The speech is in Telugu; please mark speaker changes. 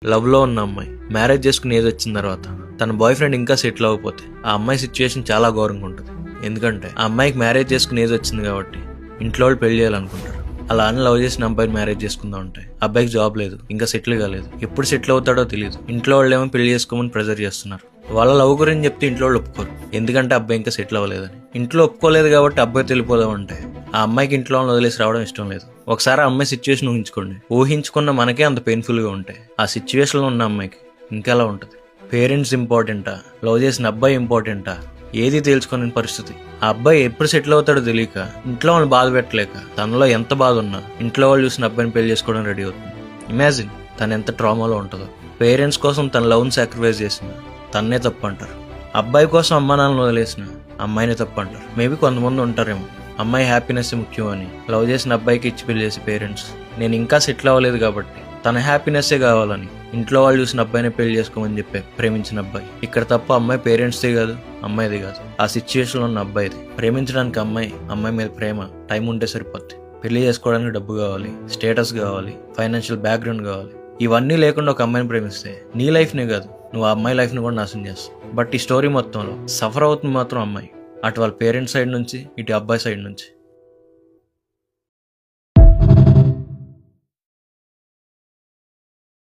Speaker 1: లవ్లో ఉన్న అమ్మాయి మ్యారేజ్ చేసుకుని ఏజ్ వచ్చిన తర్వాత తన బాయ్ ఫ్రెండ్ ఇంకా సెటిల్ అవ్వకపోతే ఆ అమ్మాయి సిచ్యువేషన్ చాలా ఘోరంగా ఉంటుంది. ఎందుకంటే ఆ అమ్మాయికి మ్యారేజ్ చేసుకుని ఏజ్ వచ్చింది కాబట్టి ఇంట్లో వాళ్ళు పెళ్లి చేయాలనుకుంటారు. అలా అని లవ్ చేసిన అబ్బాయిని మ్యారేజ్ చేసుకుందాం అంటే అబ్బాయికి జాబ్ లేదు, ఇంకా సెటిల్ కాలేదు, ఎప్పుడు సెటిల్ అవుతాడో తెలియదు. ఇంట్లో వాళ్ళు ఏమో పెళ్లి చేసుకోమని ప్రెజర్ చేస్తున్నారు. వాళ్ళ లవ్ గురించి చెప్తే ఇంట్లో వాళ్ళు ఒప్పుకోరు, ఎందుకంటే అబ్బాయి ఇంకా సెటిల్ అవ్వలేదని. ఇంట్లో ఒప్పుకోలేదు కాబట్టి అబ్బాయి వెళ్ళిపోదాం అంటే ఆ అమ్మాయికి ఇంట్లో వదిలేసి రావడం ఇష్టం లేదు. ఒకసారి ఆ అమ్మాయి సిచ్యువేషన్ ఊహించుకోండి. ఊహించుకున్న మనకే అంత పెయిన్ఫుల్గా ఉంటాయి, ఆ సిచ్యువేషన్లో ఉన్న అమ్మాయికి ఇంకెలా ఉంటుంది? పేరెంట్స్ ఇంపార్టెంటా, లవ్ చేసిన అబ్బాయి ఇంపార్టెంటా, ఏది తేల్చుకోని పరిస్థితి. ఆ అబ్బాయి ఎప్పుడు సెటిల్ అవుతాడో తెలియక, ఇంట్లో వాళ్ళు బాధ పెట్టలేక, తనలో ఎంత బాధ ఉన్నా ఇంట్లో వాళ్ళు చూసిన అబ్బాయిని పెళ్లి చేసుకోవడం రెడీ అవుతుంది. ఇమాజిన్ తను ఎంత ట్రామాలో ఉంటుందో. పేరెంట్స్ కోసం తన లవ్ని సాక్రిఫైస్ చేసిన తన్నే తప్పు అంటారు. అబ్బాయి కోసం అమ్మా నాన్నలు వదిలేసిన అమ్మాయిని తప్పు అంటారు. మేబీ కొంతమంది ఉంటారేమో అమ్మాయి హ్యాపీనెస్ ముఖ్యం అని లవ్ చేసిన అబ్బాయికి ఇచ్చి పెళ్లి చేసి పేరెంట్స్ నేను ఇంకా సెటిల్ అవ్వలేదు కాబట్టి తన హ్యాపీనెస్సే కావాలని ఇంట్లో వాళ్ళు చూసిన అబ్బాయిని పెళ్లి చేసుకోమని చెప్పే ప్రేమించిన అబ్బాయి. ఇక్కడ తప్ప అమ్మాయి పేరెంట్స్ది కాదు, అమ్మాయిది కాదు, ఆ సిచ్యువేషన్లో ఉన్న అబ్బాయిది. ప్రేమించడానికి అమ్మాయి మీద ప్రేమ, టైం ఉంటే సరిపోద్ది. పెళ్లి చేసుకోవడానికి డబ్బు కావాలి, స్టేటస్ కావాలి, ఫైనాన్షియల్ బ్యాక్గ్రౌండ్ కావాలి. ఇవన్నీ లేకుండా ఒక అమ్మాయిని ప్రేమిస్తే నీ లైఫ్నే కాదు, నువ్వు ఆ అమ్మాయి లైఫ్ని కూడా నాశనం చేస్తావు. బట్ ఈ స్టోరీ మొత్తంలో సఫర్ అవుతుంది మాత్రం అమ్మాయి, అటు వాళ్ళ పేరెంట్స్ సైడ్ నుంచి, ఇటు అబ్బాయి సైడ్ నుంచి.